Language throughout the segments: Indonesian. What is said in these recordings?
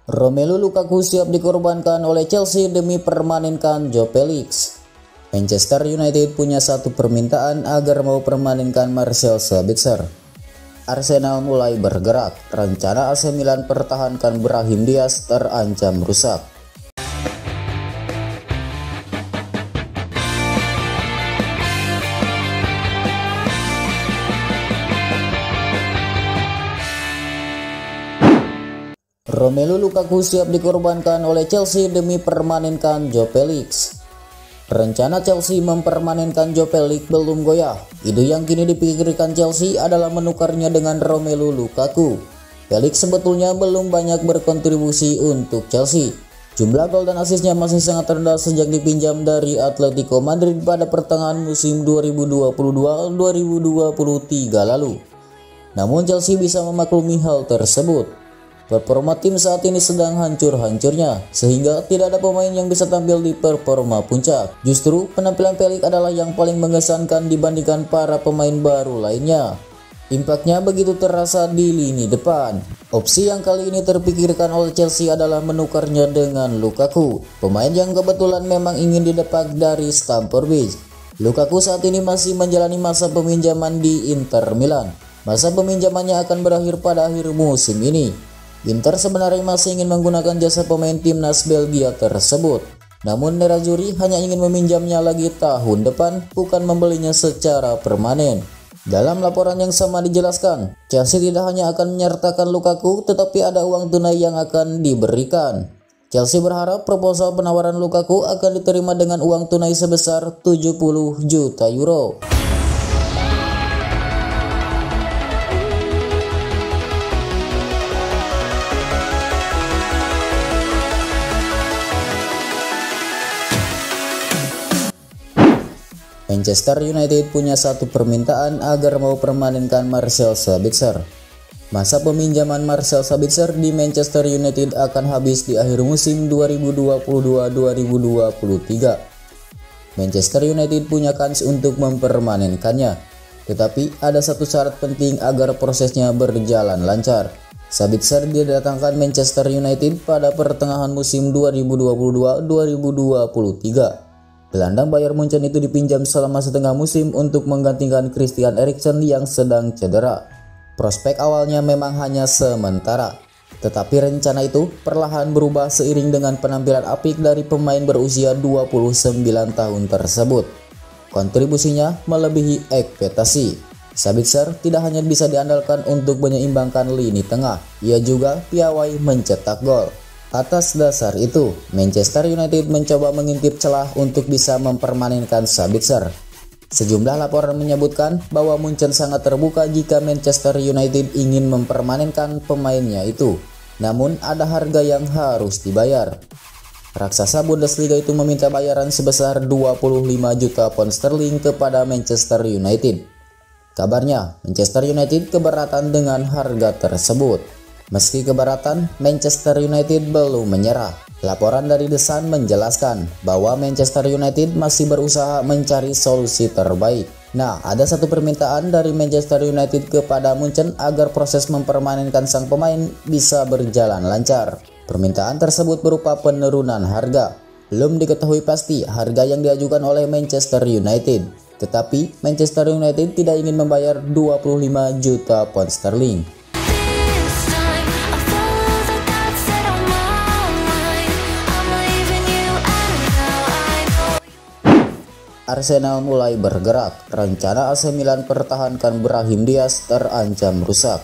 Romelu Lukaku siap dikorbankan oleh Chelsea demi permanenkan Joao Felix. Manchester United punya satu permintaan agar mau permanenkan Marcel Sabitzer. Arsenal mulai bergerak, rencana AC Milan pertahankan Brahim Diaz terancam rusak. Romelu Lukaku siap dikorbankan oleh Chelsea demi permanenkan Joao Felix. Rencana Chelsea mempermanenkan Joao Felix belum goyah. Ide yang kini dipikirkan Chelsea adalah menukarnya dengan Romelu Lukaku. Felix sebetulnya belum banyak berkontribusi untuk Chelsea. Jumlah gol dan asisnya masih sangat rendah sejak dipinjam dari Atletico Madrid pada pertengahan musim 2022-2023 lalu. Namun Chelsea bisa memaklumi hal tersebut. Performa tim saat ini sedang hancur-hancurnya, sehingga tidak ada pemain yang bisa tampil di performa puncak. Justru penampilan Felix adalah yang paling mengesankan dibandingkan para pemain baru lainnya. Impaknya begitu terasa di lini depan. Opsi yang kali ini terpikirkan oleh Chelsea adalah menukarnya dengan Lukaku, pemain yang kebetulan memang ingin didepak dari Stamford Bridge. Lukaku saat ini masih menjalani masa peminjaman di Inter Milan. Masa peminjamannya akan berakhir pada akhir musim ini. Inter sebenarnya masih ingin menggunakan jasa pemain timnas Belgia tersebut. Namun Nerazzurri hanya ingin meminjamnya lagi tahun depan, bukan membelinya secara permanen. Dalam laporan yang sama dijelaskan, Chelsea tidak hanya akan menyertakan Lukaku, tetapi ada uang tunai yang akan diberikan. Chelsea berharap proposal penawaran Lukaku akan diterima dengan uang tunai sebesar 70 juta euro. Manchester United punya satu permintaan agar mau permanenkan Marcel Sabitzer. Masa peminjaman Marcel Sabitzer di Manchester United akan habis di akhir musim 2022-2023. Manchester United punya kans untuk mempermanenkannya, tetapi ada satu syarat penting agar prosesnya berjalan lancar. Sabitzer didatangkan Manchester United pada pertengahan musim 2022-2023. Gelandang Bayern Munchen itu dipinjam selama setengah musim untuk menggantikan Christian Eriksen yang sedang cedera. Prospek awalnya memang hanya sementara, tetapi rencana itu perlahan berubah seiring dengan penampilan apik dari pemain berusia 29 tahun tersebut. Kontribusinya melebihi ekspektasi. Sabitzer tidak hanya bisa diandalkan untuk menyeimbangkan lini tengah, ia juga piawai mencetak gol. Atas dasar itu, Manchester United mencoba mengintip celah untuk bisa mempermanenkan Sabitzer. Sejumlah laporan menyebutkan bahwa Munchen sangat terbuka jika Manchester United ingin mempermanenkan pemainnya itu. Namun ada harga yang harus dibayar. Raksasa Bundesliga itu meminta bayaran sebesar 25 juta pound sterling kepada Manchester United. Kabarnya, Manchester United keberatan dengan harga tersebut. Meski keberatan, Manchester United belum menyerah. Laporan dari The Sun menjelaskan bahwa Manchester United masih berusaha mencari solusi terbaik. Nah, ada satu permintaan dari Manchester United kepada Munchen agar proses mempermanenkan sang pemain bisa berjalan lancar. Permintaan tersebut berupa penurunan harga. Belum diketahui pasti harga yang diajukan oleh Manchester United, tetapi Manchester United tidak ingin membayar 25 juta pound sterling. Arsenal mulai bergerak, rencana AC Milan pertahankan Brahim Diaz terancam rusak.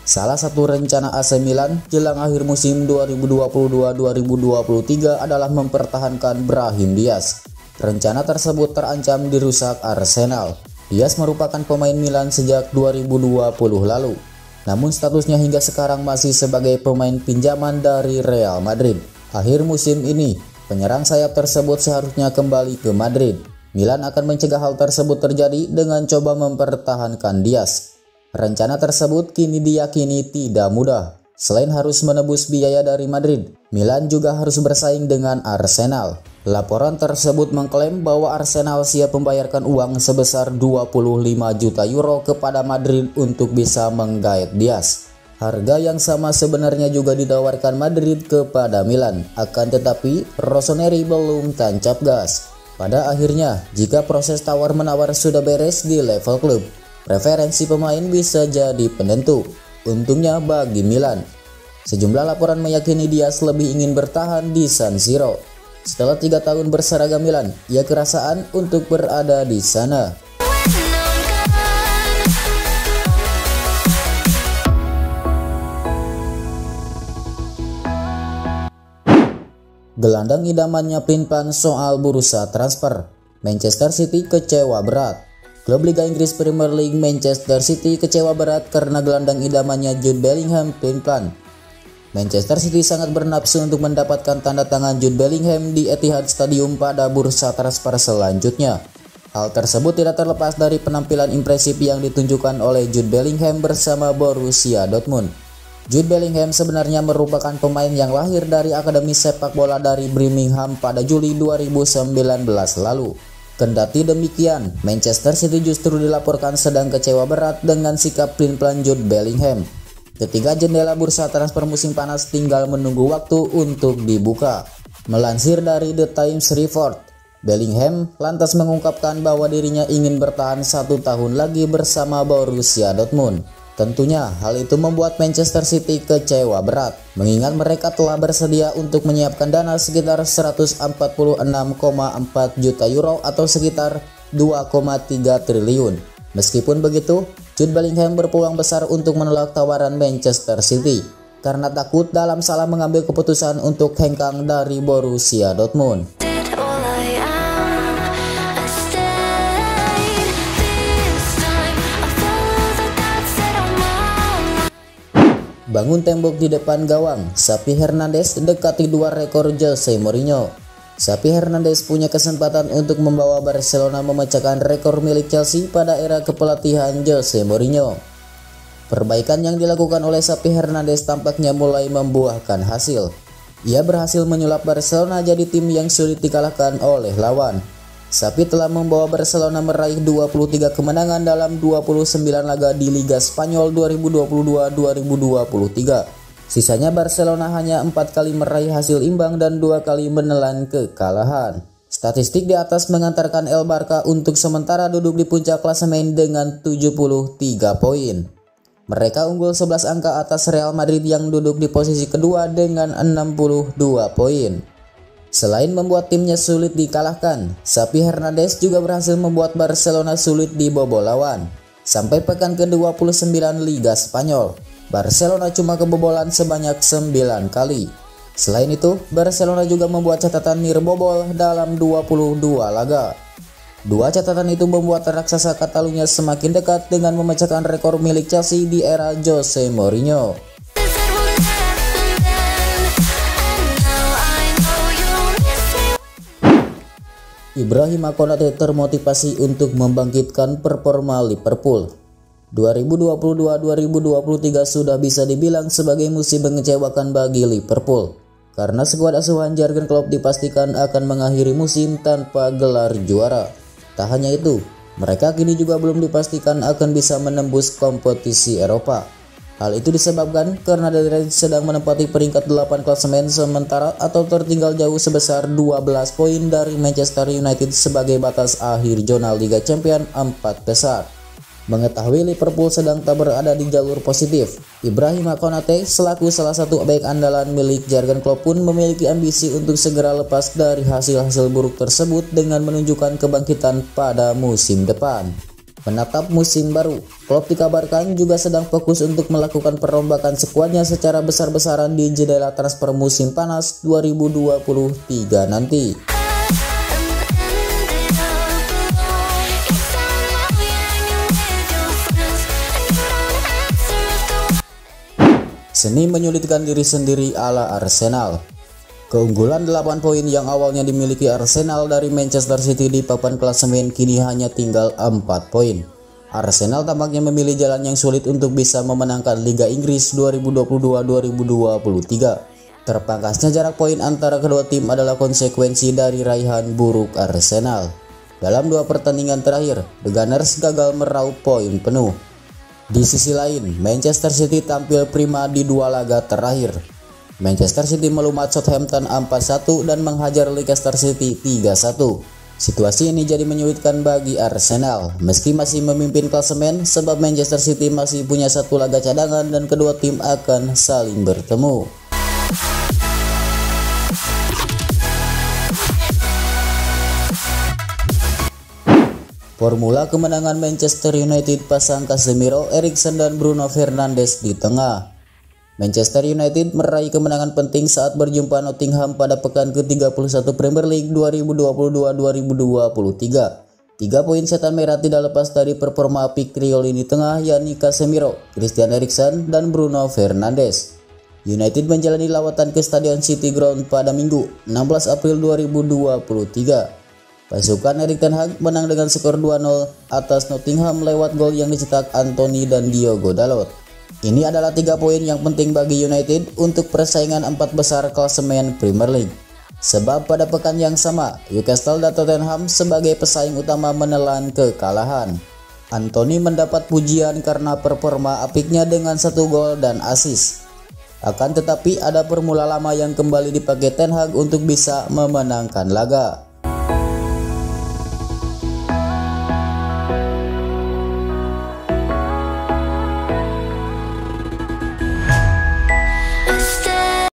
Salah satu rencana AC Milan jelang akhir musim 2022-2023 adalah mempertahankan Brahim Diaz. Rencana tersebut terancam dirusak Arsenal. Diaz merupakan pemain Milan sejak 2020 lalu. Namun statusnya hingga sekarang masih sebagai pemain pinjaman dari Real Madrid. Akhir musim ini, penyerang sayap tersebut seharusnya kembali ke Madrid. Milan akan mencegah hal tersebut terjadi dengan coba mempertahankan Diaz. Rencana tersebut kini diyakini tidak mudah. Selain harus menebus biaya dari Madrid, Milan juga harus bersaing dengan Arsenal. Laporan tersebut mengklaim bahwa Arsenal siap membayarkan uang sebesar 25 juta euro kepada Madrid untuk bisa menggait Diaz. Harga yang sama sebenarnya juga ditawarkan Madrid kepada Milan, akan tetapi Rossoneri belum tancap gas. Pada akhirnya, jika proses tawar-menawar sudah beres di level klub, preferensi pemain bisa jadi penentu. Untungnya bagi Milan, sejumlah laporan meyakini Diaz lebih ingin bertahan di San Siro. Setelah 3 tahun berseragam Milan, ia kerasaan untuk berada di sana. Gelandang idamannya pelin-pelan soal bursa transfer. Manchester City kecewa berat. Klub Liga Inggris Premier League Manchester City kecewa berat karena gelandang idamannya Jude Bellingham pelin-pelan. Manchester City sangat bernafsu untuk mendapatkan tanda tangan Jude Bellingham di Etihad Stadium pada bursa transfer selanjutnya. Hal tersebut tidak terlepas dari penampilan impresif yang ditunjukkan oleh Jude Bellingham bersama Borussia Dortmund. Jude Bellingham sebenarnya merupakan pemain yang lahir dari Akademi Sepak Bola dari Birmingham pada Juli 2019 lalu. Kendati demikian, Manchester City justru dilaporkan sedang kecewa berat dengan sikap pelin-pelan Jude Bellingham. Ketiga jendela bursa transfer musim panas tinggal menunggu waktu untuk dibuka. Melansir dari The Times Report, Bellingham lantas mengungkapkan bahwa dirinya ingin bertahan 1 tahun lagi bersama Borussia Dortmund. Tentunya hal itu membuat Manchester City kecewa berat, mengingat mereka telah bersedia untuk menyiapkan dana sekitar 146,4 juta euro atau sekitar 2,3 triliun. Meskipun begitu, Jude Bellingham berpeluang besar untuk menolak tawaran Manchester City karena takut dalam salah mengambil keputusan untuk hengkang dari Borussia Dortmund. Bangun tembok di depan gawang, Xavi Hernandez dekati 2 rekor Jose Mourinho. Xavi Hernandez punya kesempatan untuk membawa Barcelona memecahkan rekor milik Chelsea pada era kepelatihan Jose Mourinho. Perbaikan yang dilakukan oleh Xavi Hernandez tampaknya mulai membuahkan hasil. Ia berhasil menyulap Barcelona jadi tim yang sulit dikalahkan oleh lawan. Xavi telah membawa Barcelona meraih 23 kemenangan dalam 29 laga di Liga Spanyol 2022-2023. Sisanya Barcelona hanya 4 kali meraih hasil imbang dan 2 kali menelan kekalahan. Statistik di atas mengantarkan El Barca untuk sementara duduk di puncak klasemen dengan 73 poin. Mereka unggul 11 angka atas Real Madrid yang duduk di posisi kedua dengan 62 poin. Selain membuat timnya sulit dikalahkan, Xavi Hernandez juga berhasil membuat Barcelona sulit dibobol lawan. Sampai pekan ke-29 Liga Spanyol, Barcelona cuma kebobolan sebanyak 9 kali. Selain itu, Barcelona juga membuat catatan nirbobol dalam 22 laga. 2 catatan itu membuat raksasa Catalunya semakin dekat dengan memecahkan rekor milik Chelsea di era Jose Mourinho. Ibrahima Konate termotivasi untuk membangkitkan performa Liverpool. 2022-2023 sudah bisa dibilang sebagai musim mengecewakan bagi Liverpool, karena skuad asuhan Jurgen Klopp dipastikan akan mengakhiri musim tanpa gelar juara. Tak hanya itu, mereka kini juga belum dipastikan akan bisa menembus kompetisi Eropa. Hal itu disebabkan karena The Reds sedang menempati peringkat 8 klasemen sementara atau tertinggal jauh sebesar 12 poin dari Manchester United sebagai batas akhir zona Liga Champions 4 besar. Mengetahui Liverpool sedang tak berada di jalur positif, Ibrahima Konate selaku salah satu bek andalan milik Jurgen Klopp pun memiliki ambisi untuk segera lepas dari hasil-hasil buruk tersebut dengan menunjukkan kebangkitan pada musim depan. Menatap musim baru, Klopp dikabarkan juga sedang fokus untuk melakukan perombakan skuadnya secara besar-besaran di jendela transfer musim panas 2023 nanti. Seni menyulitkan diri sendiri ala Arsenal. Keunggulan 8 poin yang awalnya dimiliki Arsenal dari Manchester City di papan klasemen kini hanya tinggal 4 poin. Arsenal tampaknya memilih jalan yang sulit untuk bisa memenangkan Liga Inggris 2022-2023. Terpangkasnya jarak poin antara kedua tim adalah konsekuensi dari raihan buruk Arsenal. Dalam 2 pertandingan terakhir, The Gunners gagal meraup poin penuh. Di sisi lain, Manchester City tampil prima di dua laga terakhir. Manchester City melumat Southampton 4-1 dan menghajar Leicester City 3-1. Situasi ini jadi menyulitkan bagi Arsenal meski masih memimpin klasemen, sebab Manchester City masih punya satu laga cadangan dan kedua tim akan saling bertemu. Formula kemenangan Manchester United pasang Casemiro, Eriksen dan Bruno Fernandes di tengah. Manchester United meraih kemenangan penting saat berjumpa Nottingham pada pekan ke-31 Premier League 2022-2023. 3 poin setan merah tidak lepas dari performa apik trio lini tengah yakni Casemiro, Christian Eriksen dan Bruno Fernandes. United menjalani lawatan ke Stadion City Ground pada Minggu, 16 April 2023. Pasukan Erik ten Hag menang dengan skor 2-0 atas Nottingham lewat gol yang dicetak Anthony dan Diogo Dalot. Ini adalah 3 poin yang penting bagi United untuk persaingan 4 besar klasemen Premier League. Sebab pada pekan yang sama, Newcastle dan Tottenham sebagai pesaing utama menelan kekalahan. Anthony mendapat pujian karena performa apiknya dengan 1 gol dan assist. Akan tetapi ada formula lama yang kembali dipakai Ten Hag untuk bisa memenangkan laga.